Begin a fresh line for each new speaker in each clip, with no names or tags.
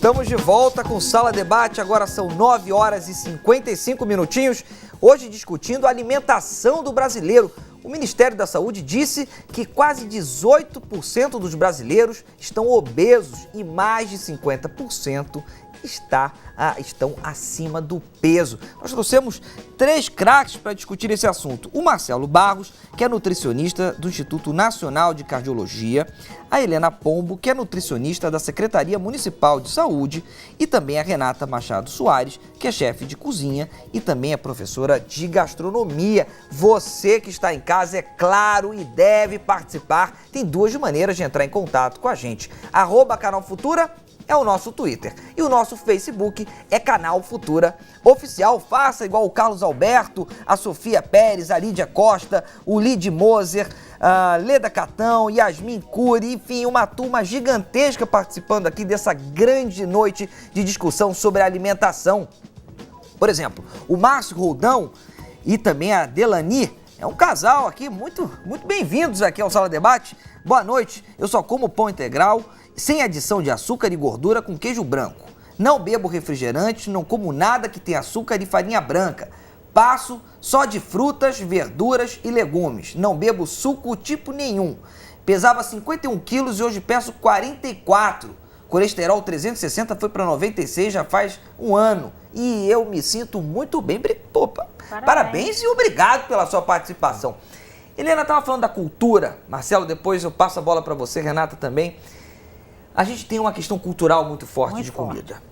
Estamos de volta com Sala Debate, agora são 9 horas e 55 minutinhos, hoje discutindo a alimentação do brasileiro. O Ministério da Saúde disse que quase 18% dos brasileiros estão obesos e mais de 50% estão acima do peso. Nós trouxemos 3 craques para discutir esse assunto. O Marcelo Barros, que é nutricionista do Instituto Nacional de Cardiologia, a Helena Pombo, que é nutricionista da Secretaria Municipal de Saúde, e também a Renata Machado Soares, que é chefe de cozinha e também é professora de gastronomia. Você que está em casa, é claro, e deve participar. Tem 2 maneiras de entrar em contato com a gente. @Canal Futura é o nosso Twitter. E o nosso Facebook é Canal Futura Oficial. Faça igual o Carlos Alberto, a Sofia Pérez, a Lídia Costa, o Lid Moser, a Leda Catão, Yasmin Cury, enfim, uma turma gigantesca participando aqui dessa grande noite de discussão sobre alimentação. Por exemplo, o Márcio Roldão e também a Delani, é um casal aqui, muito bem-vindos aqui ao Sala Debate. Boa noite, eu só como pão integral, sem adição de açúcar e gordura, com queijo branco. Não bebo refrigerante, não como nada que tenha açúcar e farinha branca. Passo só de frutas, verduras e legumes. Não bebo suco tipo nenhum. Pesava 51 quilos e hoje peso 44. Colesterol 360 foi para 96 já faz um ano. E eu me sinto muito bem. Parabéns e obrigado pela sua participação. Helena estava falando da cultura. Marcelo, depois eu passo a bola para você, Renata também. A gente tem uma questão cultural muito forte de comida.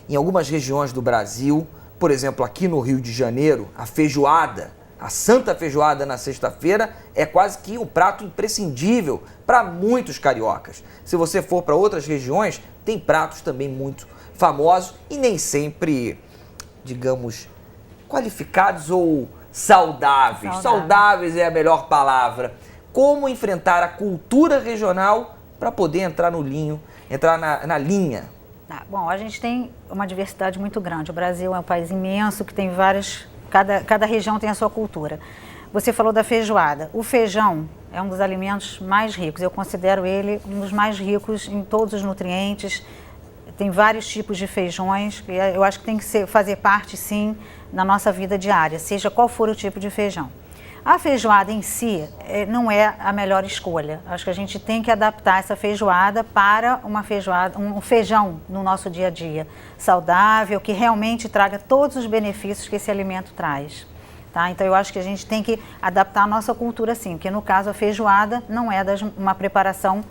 Em algumas regiões do Brasil, por exemplo, aqui no Rio de Janeiro, a feijoada, a Santa Feijoada na sexta-feira, é quase que um prato imprescindível para muitos cariocas. Se você for para outras regiões, tem pratos também muito famosos e nem sempre, digamos, qualificados ou saudáveis. Saudáveis é a melhor palavra. Como enfrentar a cultura regional para poder entrar no linho, entrar na linha?
Bom, a gente tem uma diversidade muito grande. O Brasil é um país imenso que tem várias... Cada região tem a sua cultura. Você falou da feijoada. O feijão é um dos alimentos mais ricos. Eu considero ele um dos mais ricos em todos os nutrientes. Tem vários tipos de feijões. E eu acho que tem que fazer parte, sim, da nossa vida diária, seja qual for o tipo de feijão. A feijoada em si não é a melhor escolha. Acho que a gente tem que adaptar essa feijoada para um feijão no nosso dia a dia, saudável, que realmente traga todos os benefícios que esse alimento traz. Tá? Então eu acho que a gente tem que adaptar a nossa cultura sim, porque no caso a feijoada não é uma preparação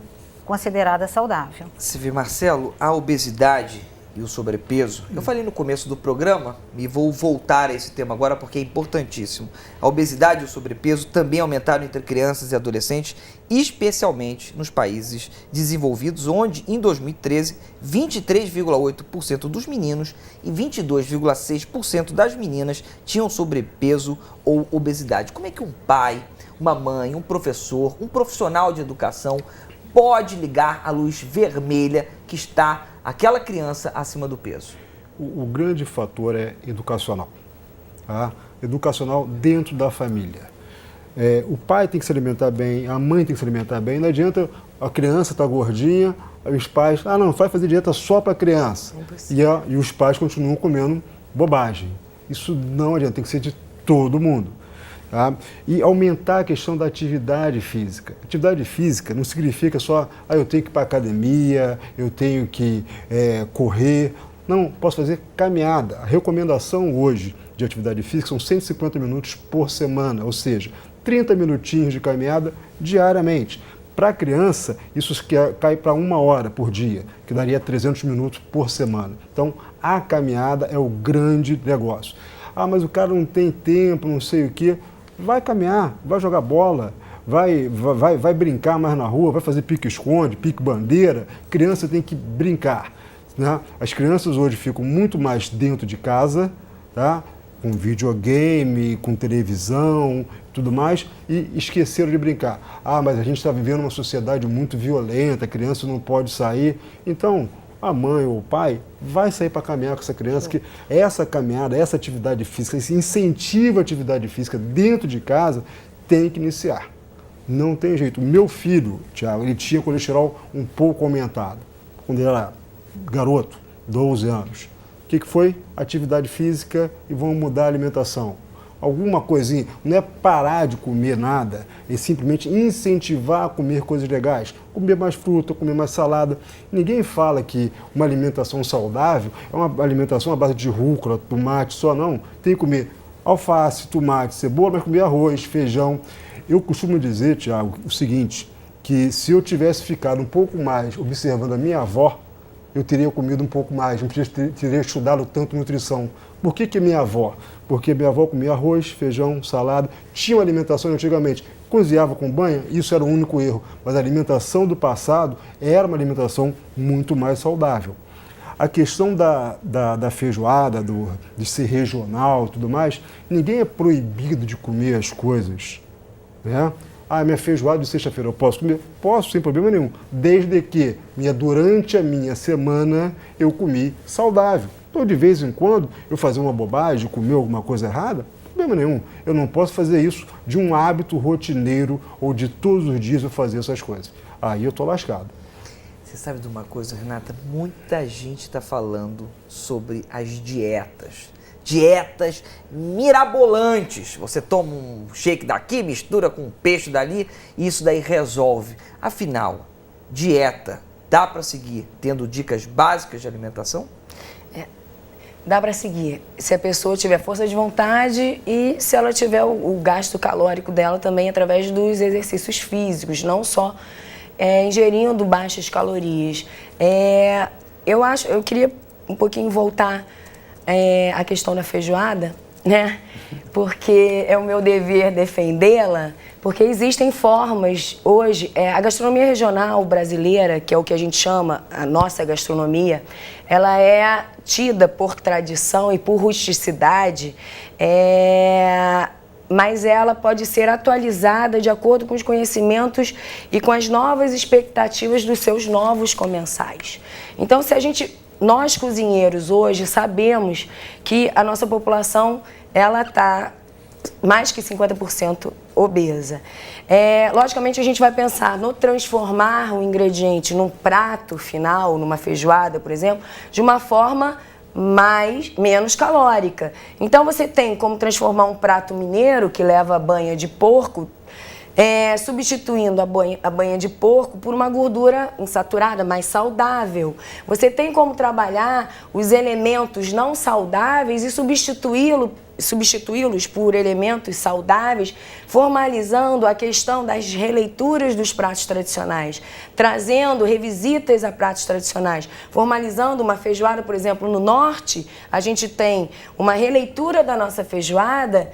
considerada saudável.
Se vê, Marcelo, a obesidade e o sobrepeso, eu falei no começo do programa e vou voltar a esse tema agora porque é importantíssimo. A obesidade e o sobrepeso também aumentaram entre crianças e adolescentes, especialmente nos países desenvolvidos, onde em 2013, 23,8% dos meninos e 22,6% das meninas tinham sobrepeso ou obesidade. Como é que um pai, uma mãe, um professor, um profissional de educação pode ligar a luz vermelha que está aquela criança acima do peso?
O grande fator é educacional. Tá? Educacional dentro da família. O pai tem que se alimentar bem, a mãe tem que se alimentar bem. Não adianta a criança estar gordinha, os pais, não, vai fazer dieta só para a criança. E os pais continuam comendo bobagem. Isso não adianta, tem que ser de todo mundo. Tá? E aumentar a questão da atividade física. Atividade física não significa só, eu tenho que ir para a academia, eu tenho que correr. Não, posso fazer caminhada. A recomendação hoje de atividade física são 150 minutos por semana, ou seja, 30 minutinhos de caminhada diariamente. Para a criança, isso cai para 1 hora por dia, que daria 300 minutos por semana. Então, a caminhada é o grande negócio. Mas o cara não tem tempo, não sei o quê. Vai caminhar, vai jogar bola, vai brincar mais na rua, vai fazer pique-esconde, pique-bandeira. Criança tem que brincar. Né? As crianças hoje ficam muito mais dentro de casa, tá? Com videogame, com televisão, tudo mais, e esqueceram de brincar. Mas a gente está vivendo uma sociedade muito violenta, a criança não pode sair. Então, a mãe ou o pai vai sair para caminhar com essa criança, que essa caminhada, essa atividade física, esse incentivo à atividade física dentro de casa tem que iniciar. Não tem jeito. O meu filho, Thiago, ele tinha colesterol um pouco aumentado quando ele era garoto, 12 anos. O que foi? Atividade física e vamos mudar a alimentação. Alguma coisinha, não é parar de comer nada, é simplesmente incentivar a comer coisas legais. Comer mais fruta, comer mais salada. Ninguém fala que uma alimentação saudável é uma alimentação à base de rúcula, tomate, só não. Tem que comer alface, tomate, cebola, mas comer arroz, feijão. Eu costumo dizer, Tiago, o seguinte, que se eu tivesse ficado um pouco mais observando a minha avó, eu teria comido um pouco mais, não teria estudado tanto nutrição. Por que minha avó? Porque minha avó comia arroz, feijão, salada, tinha uma alimentação antigamente, cozinhava com banha, isso era o único erro, mas a alimentação do passado era uma alimentação muito mais saudável. A questão da feijoada, de ser regional e tudo mais, ninguém é proibido de comer as coisas, né? Minha feijoada de sexta-feira eu posso comer? Posso, sem problema nenhum, desde que durante a minha semana eu comi saudável. Então, de vez em quando, eu fazer uma bobagem, comer alguma coisa errada, problema nenhum. Eu não posso fazer isso de um hábito rotineiro ou de todos os dias eu fazer essas coisas. Aí eu estou lascado.
Você sabe de uma coisa, Renata? Muita gente está falando sobre as dietas. Dietas mirabolantes. Você toma um shake daqui, mistura com um peixe dali e isso daí resolve. Afinal, dieta dá para seguir tendo dicas básicas de alimentação?
Dá para seguir se a pessoa tiver força de vontade e se ela tiver o gasto calórico dela também através dos exercícios físicos, não só ingerindo baixas calorias. Eu queria um pouquinho voltar à questão da feijoada, né? Porque é o meu dever defendê-la, porque existem formas hoje, a gastronomia regional brasileira, que é o que a gente chama a nossa gastronomia, ela é tida por tradição e por rusticidade, mas ela pode ser atualizada de acordo com os conhecimentos e com as novas expectativas dos seus novos comensais. Então, nós cozinheiros hoje sabemos que a nossa população ela está mais que 50% obesa. Logicamente a gente vai pensar no transformar o ingrediente num prato final, numa feijoada, por exemplo, de uma forma menos calórica. Então você tem como transformar um prato mineiro que leva banha de porco, substituindo a banha de porco por uma gordura insaturada, mais saudável. Você tem como trabalhar os elementos não saudáveis e substituí-los por elementos saudáveis, formalizando a questão das releituras dos pratos tradicionais, trazendo revisitas a pratos tradicionais, formalizando uma feijoada, por exemplo, no norte, a gente tem uma releitura da nossa feijoada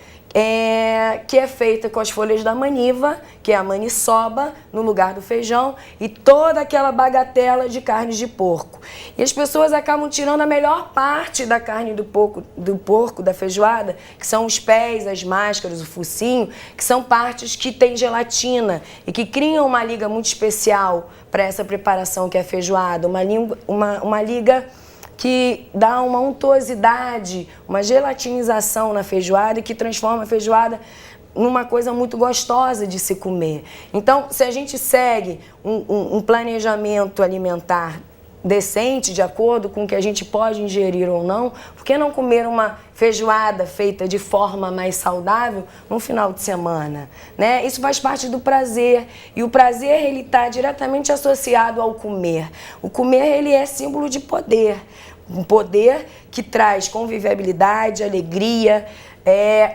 que é feita com as folhas da maniva, que é a maniçoba, no lugar do feijão, e toda aquela bagatela de carnes de porco. E as pessoas acabam tirando a melhor parte da carne do porco, da feijoada, que são os pés, as máscaras, o focinho, que são partes que têm gelatina e que criam uma liga muito especial para essa preparação que é a feijoada, uma liga que dá uma untuosidade, uma gelatinização na feijoada e que transforma a feijoada numa coisa muito gostosa de se comer. Então, se a gente segue um planejamento alimentar decente, de acordo com o que a gente pode ingerir ou não, por que não comer uma feijoada feita de forma mais saudável no final de semana, né? Isso faz parte do prazer, e o prazer ele está diretamente associado ao comer. O comer ele é símbolo de poder, um poder que traz convivialidade, alegria,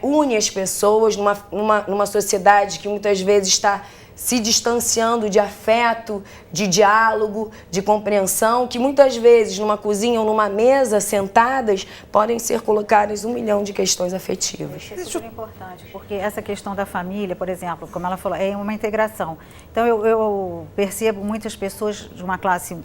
une as pessoas numa sociedade que muitas vezes está se distanciando de afeto, de diálogo, de compreensão, que muitas vezes numa cozinha ou numa mesa sentadas podem ser colocadas 1 milhão de questões afetivas.
Isso é super importante, porque essa questão da família, por exemplo, como ela falou, é uma integração. Então eu percebo muitas pessoas de uma classe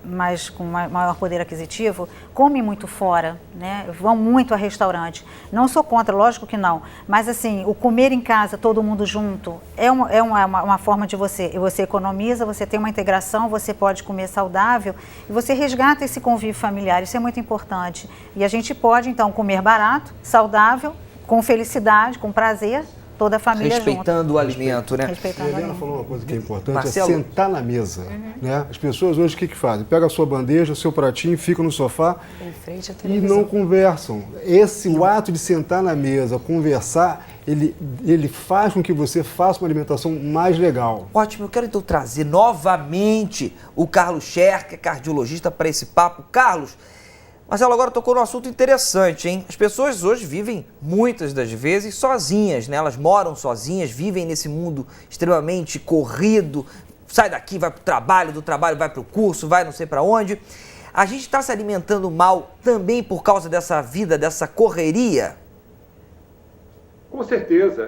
mas com maior poder aquisitivo, comem muito fora, né? Vão muito a restaurante. Não sou contra, lógico que não, mas assim, o comer em casa, todo mundo junto, é uma forma de você economiza, você tem uma integração, você pode comer saudável e você resgata esse convívio familiar, isso é muito importante. E a gente pode, então, comer barato, saudável, com felicidade, com prazer, toda a família
Respeitando
junto.
o alimento, né?
Respeitando
A
o
Helena
alimento.
falou uma coisa que é importante,
Marcelo?
é sentar na mesa. Né? As pessoas hoje o que fazem? Pega a sua bandeja, seu pratinho, ficam no sofá
Em frente à
e
televisão.
não conversam. O ato de sentar na mesa, conversar, ele faz com que você faça uma alimentação mais legal.
Ótimo, eu quero então trazer novamente o Carlos Scher, que é cardiologista, para esse papo. Carlos, Marcelo agora tocou num assunto interessante, hein? As pessoas hoje vivem, muitas das vezes, sozinhas, né? Elas moram sozinhas, vivem nesse mundo extremamente corrido, sai daqui, vai para o trabalho, do trabalho vai para o curso, vai não sei para onde. A gente está se alimentando mal também por causa dessa vida, dessa correria?
Com certeza.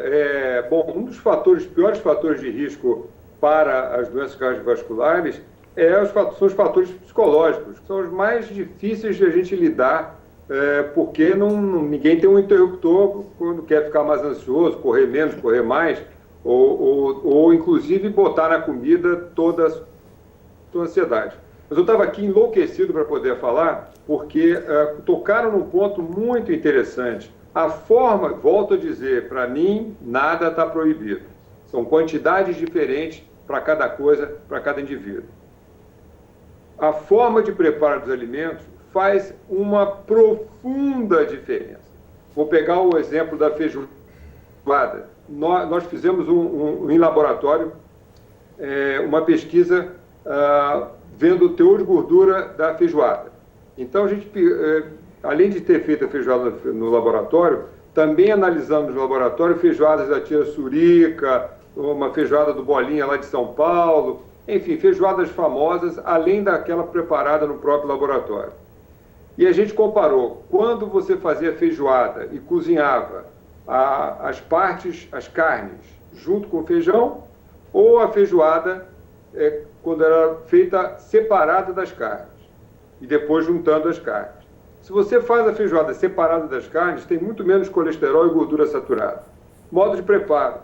Bom, um dos piores fatores de risco para as doenças cardiovasculares são os fatores psicológicos, que são os mais difíceis de a gente lidar, porque ninguém tem um interruptor quando quer ficar mais ansioso, correr menos, correr mais, ou inclusive botar na comida toda a sua ansiedade. Mas eu estava aqui enlouquecido para poder falar, porque tocaram num ponto muito interessante. A forma, volto a dizer, para mim, nada está proibido. São quantidades diferentes para cada coisa, para cada indivíduo. A forma de preparo dos alimentos faz uma profunda diferença. Vou pegar o exemplo da feijoada. Nós fizemos em laboratório uma pesquisa vendo o teor de gordura da feijoada. Então, a gente, além de ter feito a feijoada no laboratório, também analisamos no laboratório feijoadas da tia Surica, uma feijoada do Bolinha lá de São Paulo, enfim, feijoadas famosas, além daquela preparada no próprio laboratório. E a gente comparou, quando você fazia feijoada e cozinhava as carnes, junto com o feijão, ou a feijoada quando era feita separada das carnes, e depois juntando as carnes. Se você faz a feijoada separada das carnes, tem muito menos colesterol e gordura saturada. Modo de preparo.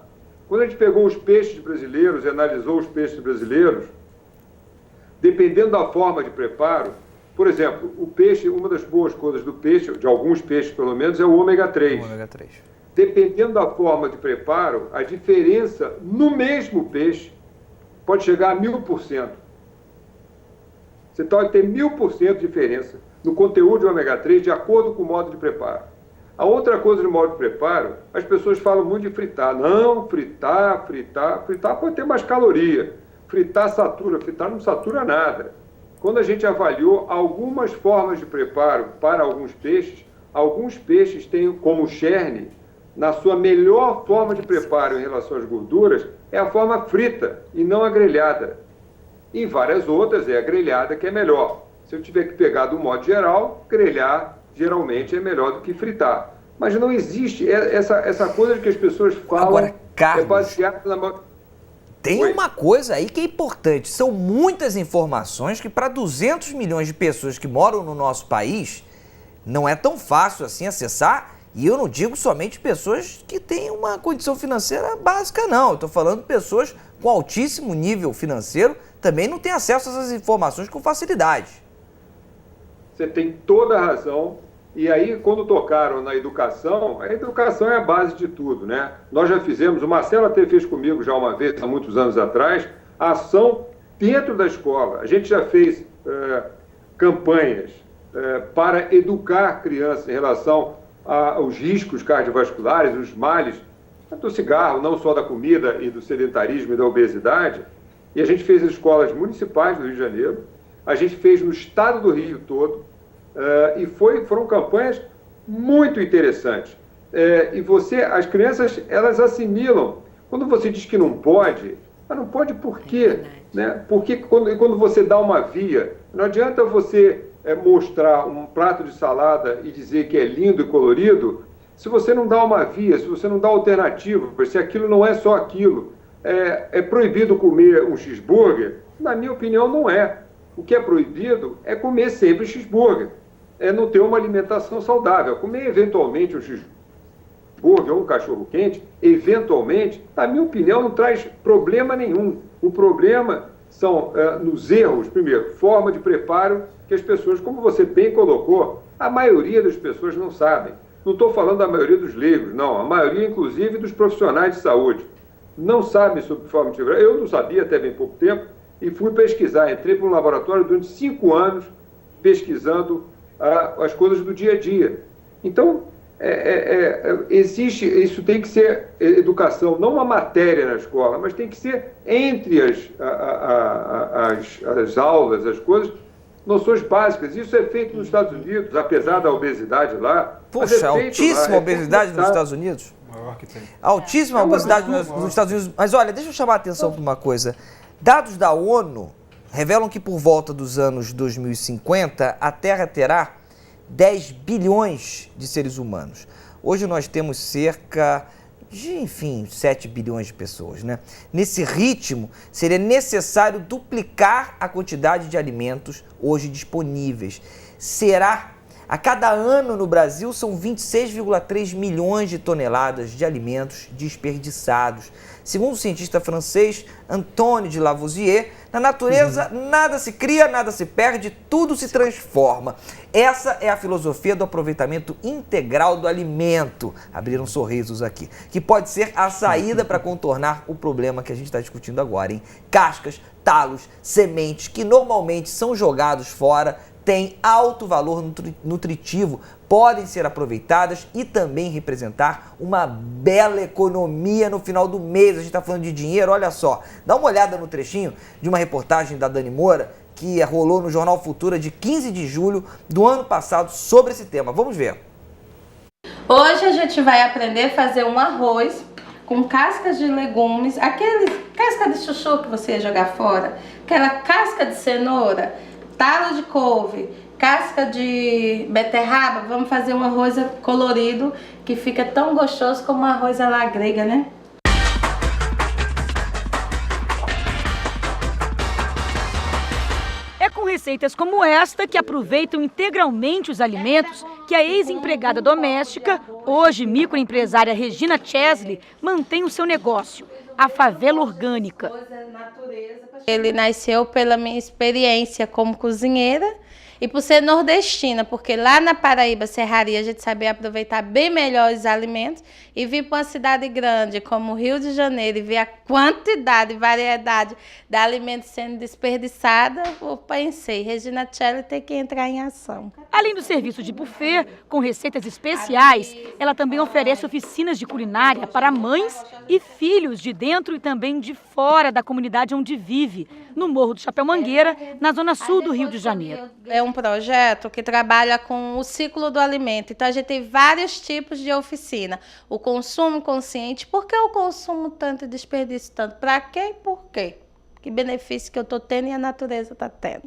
Quando a gente pegou os peixes brasileiros e analisou os peixes brasileiros, dependendo da forma de preparo, por exemplo, o peixe, uma das boas coisas do peixe, de alguns peixes pelo menos, é o ômega 3.
O ômega 3.
Dependendo da forma de preparo, a diferença no mesmo peixe pode chegar a 1000%. Você pode ter 1000% de diferença no conteúdo de ômega 3 de acordo com o modo de preparo. A outra coisa do modo de preparo, as pessoas falam muito de fritar. Não, fritar pode ter mais caloria. Fritar não satura nada. Quando a gente avaliou algumas formas de preparo para alguns peixes têm, como o cherne, na sua melhor forma de preparo em relação às gorduras, é a forma frita e não a grelhada. Em várias outras é a grelhada que é melhor. Se eu tiver que pegar do modo geral, grelhar geralmente é melhor do que fritar. Mas não existe essa coisa de que as pessoas falam.
Agora, Carlos,
é baseado na...
Tem
Oi.
uma coisa aí que é importante. São muitas informações que para 200 milhões de pessoas que moram no nosso país, não é tão fácil assim acessar. E eu não digo somente pessoas que têm uma condição financeira básica, não. Eu estou falando de pessoas com altíssimo nível financeiro, também não têm acesso a essas informações com facilidade.
Você tem toda a razão. E aí, quando tocaram na educação, a educação é a base de tudo, né? Nós já fizemos, o Marcelo até fez comigo já uma vez, há muitos anos atrás, a ação dentro da escola. A gente já fez campanhas para educar crianças em relação aos riscos cardiovasculares, os males do cigarro, não só da comida e do sedentarismo e da obesidade. E a gente fez as escolas municipais do Rio de Janeiro, a gente fez no estado do Rio todo, e foram campanhas muito interessantes. As crianças, elas assimilam. Quando você diz que não pode, mas não pode por quê? Né? Porque quando você dá uma via, não adianta você mostrar um prato de salada e dizer que é lindo e colorido, se você não dá uma via, se você não dá alternativa, se aquilo não é só aquilo. É proibido comer um cheeseburger? Na minha opinião, não é. O que é proibido é comer sempre cheeseburger. É não ter uma alimentação saudável. Comer eventualmente um cheeseburger ou um cachorro-quente, eventualmente, na minha opinião, não traz problema nenhum. O problema são nos erros, primeiro, forma de preparo, que as pessoas, como você bem colocou, a maioria das pessoas não sabem. Não estou falando da maioria dos leigos, não. A maioria, inclusive, dos profissionais de saúde não sabem sobre forma integral. Eu não sabia até bem pouco tempo e fui pesquisar. Entrei para um laboratório durante 5 anos pesquisando as coisas do dia a dia. Então, existe, isso tem que ser educação, não uma matéria na escola, mas tem que ser entre as aulas, as coisas, noções básicas. Isso é feito nos Estados Unidos, apesar da obesidade lá.
Puxa, altíssima obesidade nos Estados Unidos?
Maior que tem.
Altíssima obesidade nos Estados Unidos. Mas olha, deixa eu chamar a atenção para uma coisa. Dados da ONU revelam que por volta dos anos 2050, a Terra terá 10 bilhões de seres humanos. Hoje nós temos cerca de, 7 bilhões de pessoas, né? Nesse ritmo, seria necessário duplicar a quantidade de alimentos hoje disponíveis. A cada ano no Brasil são 26,3 milhões de toneladas de alimentos desperdiçados. Segundo o cientista francês Antoine de Lavoisier, na natureza nada se cria, nada se perde, tudo se transforma. Essa é a filosofia do aproveitamento integral do alimento. Abriram sorrisos aqui. Que pode ser a saída para contornar o problema que a gente está discutindo agora, hein? Cascas, talos, sementes que normalmente são jogados fora, têm alto valor nutritivo, podem ser aproveitadas e também representar uma bela economia no final do mês. A gente está falando de dinheiro, olha só. Dá uma olhada no trechinho de uma reportagem da Dani Moura, que rolou no Jornal Futura de 15 de julho do ano passado sobre esse tema. Vamos ver.
Hoje a gente vai aprender a fazer um arroz com cascas de legumes, aquele casca de chuchu que você ia jogar fora, aquela casca de cenoura, talo de couve, casca de beterraba. Vamos fazer um arroz colorido que fica tão gostoso como um arroz à la grega, né?
É com receitas como esta que aproveitam integralmente os alimentos que a ex-empregada doméstica, hoje microempresária Regina Chesley, mantém o seu negócio, a Favela Orgânica.
Ele nasceu pela minha experiência como cozinheira e por ser nordestina, porque lá na Paraíba, Serraria, a gente sabia aproveitar bem melhor os alimentos, e vir para uma cidade grande como o Rio de Janeiro e ver a quantidade e variedade de alimentos sendo desperdiçada, eu pensei, Regina Chesley tem que entrar em ação.
Além do serviço de buffet, com receitas especiais, ela também oferece oficinas de culinária para mães e filhos de dentro e também de fora da comunidade onde vive, no Morro do Chapéu Mangueira, na zona sul do Rio de Janeiro.
É um projeto que trabalha com o ciclo do alimento, então a gente tem vários tipos de oficina. O consumo consciente, por que eu consumo tanto e desperdiço tanto? Para quê e por quê? Que benefício que eu estou tendo e a natureza está tendo?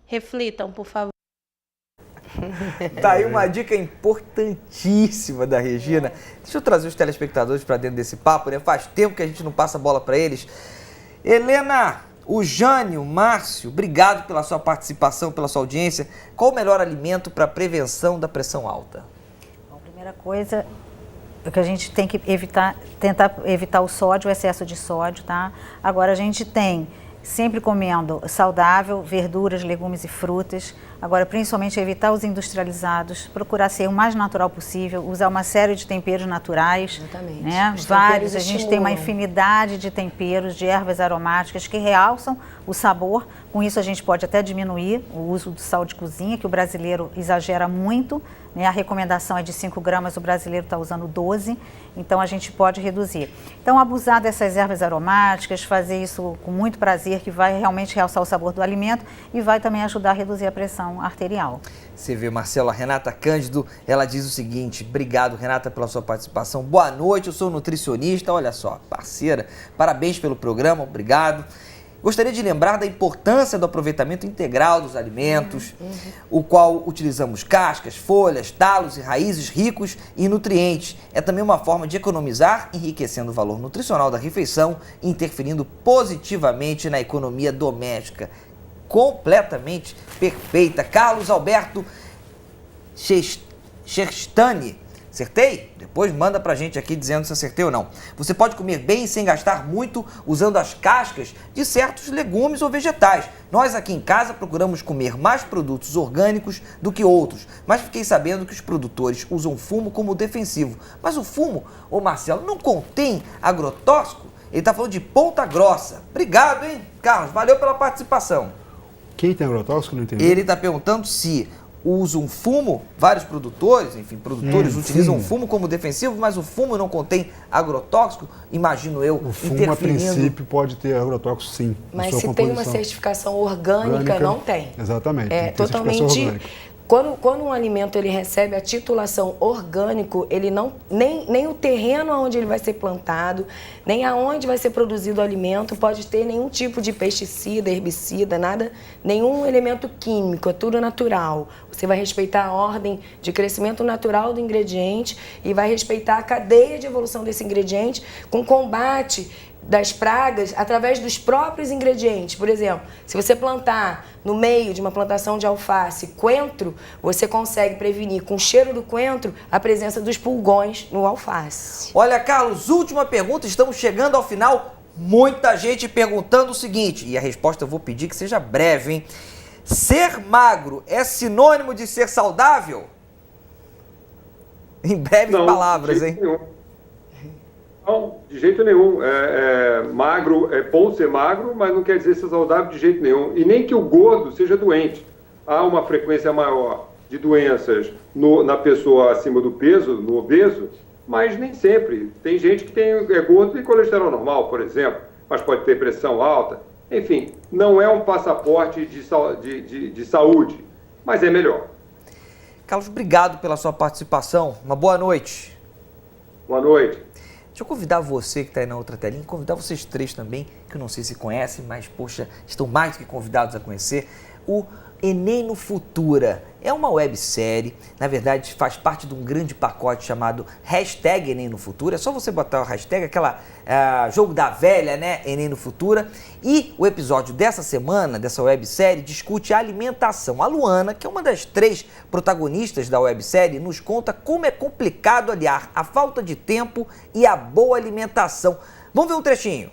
Reflitam, por favor.
Tá aí uma dica importantíssima da Regina. Deixa eu trazer os telespectadores para dentro desse papo, né? Faz tempo que a gente não passa a bola para eles. Helena, o Jânio, Márcio, obrigado pela sua participação, pela sua audiência. Qual o melhor alimento para prevenção da pressão alta?
Bom, a primeira coisa é que a gente tem que tentar evitar o sódio, o excesso de sódio, tá? Agora a gente tem sempre comendo saudável, verduras, legumes e frutas. Agora, principalmente, evitar os industrializados, procurar ser o mais natural possível, usar uma série de temperos naturais.
Exatamente.
Né? Vários, a gente tem uma infinidade de temperos, de ervas aromáticas que realçam o sabor. Com isso, a gente pode até diminuir o uso do sal de cozinha, que o brasileiro exagera muito. Né? A recomendação é de 5 gramas, o brasileiro está usando 12, então a gente pode reduzir. Então, abusar dessas ervas aromáticas, fazer isso com muito prazer, que vai realmente realçar o sabor do alimento e vai também ajudar a reduzir a pressão arterial.
Você vê, Marcelo, a Renata Cândido, ela diz o seguinte: obrigado, Renata, pela sua participação. Boa noite, eu sou nutricionista, olha só, parceira, parabéns pelo programa, obrigado. Gostaria de lembrar da importância do aproveitamento integral dos alimentos, o qual utilizamos cascas, folhas, talos e raízes ricos em nutrientes. É também uma forma de economizar, enriquecendo o valor nutricional da refeição e interferindo positivamente na economia doméstica. Completamente perfeita. Carlos Alberto Cherstani, Acertei? Depois manda pra gente aqui dizendo se acertei ou não. Você pode comer bem sem gastar muito usando as cascas de certos legumes ou vegetais. Nós aqui em casa procuramos comer mais produtos orgânicos do que outros, mas fiquei sabendo que os produtores usam fumo como defensivo. Mas o fumo, ô Marcelo, não contém agrotóxico? Ele tá falando de Ponta Grossa. Obrigado, hein, Carlos? Valeu pela participação.
Quem tem agrotóxico, não entendi.
Ele tá perguntando se usam fumo, vários produtores, utilizam fumo como defensivo, mas o fumo não contém agrotóxico, imagino eu,
o fumo, a princípio, pode ter agrotóxico, sim.
Mas se tem uma certificação orgânica, não tem.
Exatamente.
É totalmente. Quando um alimento ele recebe a titulação orgânico, ele não nem o terreno onde ele vai ser plantado, nem aonde vai ser produzido o alimento pode ter nenhum tipo de pesticida, herbicida, nada, nenhum elemento químico, é tudo natural. Você vai respeitar a ordem de crescimento natural do ingrediente e vai respeitar a cadeia de evolução desse ingrediente com combate das pragas através dos próprios ingredientes. Por exemplo, se você plantar no meio de uma plantação de alface coentro, você consegue prevenir com o cheiro do coentro a presença dos pulgões no alface.
Olha, Carlos, última pergunta, estamos chegando ao final. Muita gente perguntando o seguinte, e a resposta eu vou pedir que seja breve, hein? Ser magro é sinônimo de ser saudável? Em breves palavras, hein?
Não, de jeito nenhum. Magro, é bom ser magro, mas não quer dizer ser saudável de jeito nenhum. E nem que o gordo seja doente. Há uma frequência maior de doenças na pessoa acima do peso, no obeso, mas nem sempre. Tem gente que é gordo e colesterol normal, por exemplo, mas pode ter pressão alta. Enfim, não é um passaporte de saúde, mas é melhor.
Carlos, obrigado pela sua participação. Uma boa noite.
Boa noite.
Deixa eu convidar você que está aí na outra telinha, convidar vocês três também, que eu não sei se conhecem, mas, poxa, estão mais do que convidados a conhecer, o Enem no Futura. É uma websérie, na verdade faz parte de um grande pacote chamado hashtag Enem no Futura. É só você botar o hashtag, aquela jogo da velha, né, Enem no Futura. E o episódio dessa semana, dessa websérie, discute a alimentação. A Luana, que é uma das 3 protagonistas da websérie, nos conta como é complicado aliar a falta de tempo e a boa alimentação. Vamos ver um trechinho.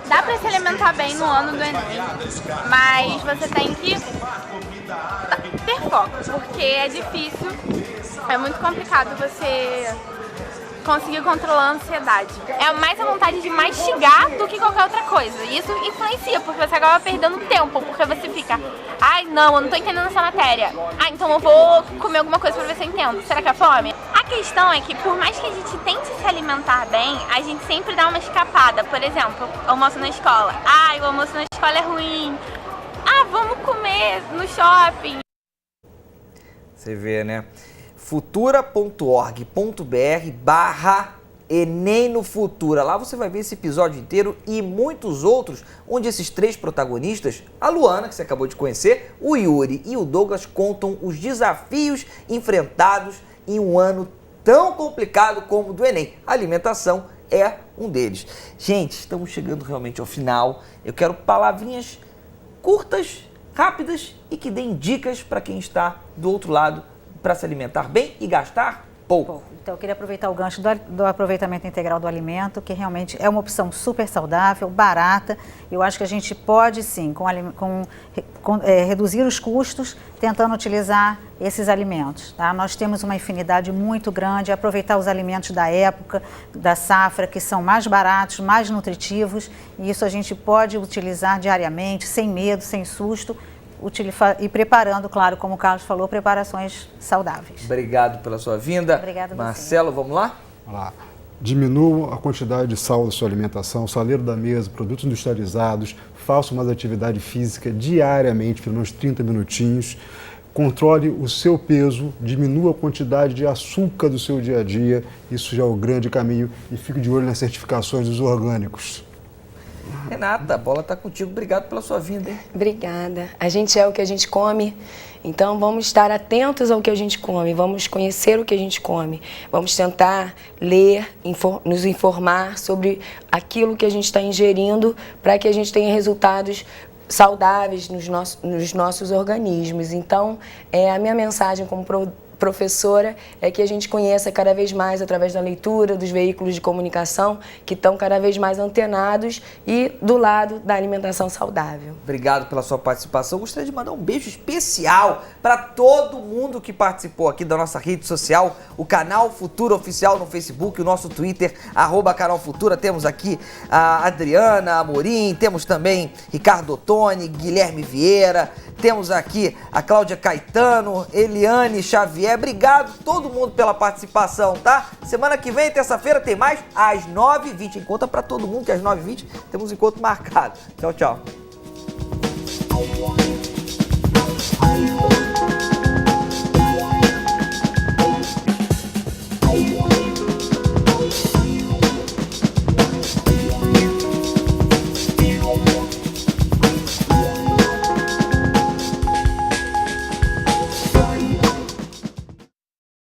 Dá pra se alimentar bem no ano do Enem, mas você tem que ter foco, porque é difícil, é muito complicado você conseguir controlar a ansiedade. É mais a vontade de mastigar do que qualquer outra coisa. E isso influencia, porque você acaba perdendo tempo, porque você fica, ai não, eu não tô entendendo essa matéria. Ah, então eu vou comer alguma coisa pra ver se eu entendo. Será que é fome? A questão é que por mais que a gente tente se alimentar bem, a gente sempre dá uma escapada. Por exemplo, almoço na escola. Ai, o almoço na escola é ruim. Ah, vamos comer no shopping.
Você vê, né? futura.org.br/Enem no Futura. Lá você vai ver esse episódio inteiro e muitos outros, onde esses 3 protagonistas, a Luana, que você acabou de conhecer, o Yuri e o Douglas, contam os desafios enfrentados em um ano tão complicado como o do Enem. A alimentação é um deles. Gente, estamos chegando realmente ao final. Eu quero palavrinhas curtas, rápidas e que deem dicas para quem está do outro lado para se alimentar bem e gastar pouco.
Então, eu queria aproveitar o gancho do aproveitamento integral do alimento, que realmente é uma opção super saudável, barata. Eu acho que a gente pode, sim, reduzir os custos tentando utilizar esses alimentos. Tá? Nós temos uma infinidade muito grande, aproveitar os alimentos da época, da safra, que são mais baratos, mais nutritivos, e isso a gente pode utilizar diariamente, sem medo, sem susto, e preparando, claro, como o Carlos falou, preparações saudáveis.
Obrigado pela sua vinda.
Obrigada a você.
Marcelo, vamos lá?
Vamos lá. Diminua a quantidade de sal da sua alimentação, saleiro da mesa, produtos industrializados, faça uma atividade física diariamente, pelo menos 30 minutinhos. Controle o seu peso, diminua a quantidade de açúcar do seu dia a dia, isso já é o grande caminho, e fique de olho nas certificações dos orgânicos.
Renata, a bola está contigo. Obrigado pela sua vinda, hein?
Obrigada. A gente é o que a gente come, então vamos estar atentos ao que a gente come, vamos conhecer o que a gente come, vamos tentar ler, nos informar sobre aquilo que a gente está ingerindo para que a gente tenha resultados saudáveis nos nossos organismos. Então, a minha mensagem como professora é que a gente conheça cada vez mais através da leitura, dos veículos de comunicação que estão cada vez mais antenados e do lado da alimentação saudável.
Obrigado pela sua participação. Gostaria de mandar um beijo especial para todo mundo que participou aqui da nossa rede social, o Canal Futura Oficial no Facebook, o nosso Twitter, @Canal Futura. Temos aqui a Adriana Amorim, temos também Ricardo Ottoni, Guilherme Vieira, temos aqui a Cláudia Caetano, Eliane Xavier. Obrigado todo mundo pela participação, tá? Semana que vem, terça-feira, tem mais às 9h20. Conta pra todo mundo que às 9h20 temos um encontro marcado. Tchau, tchau.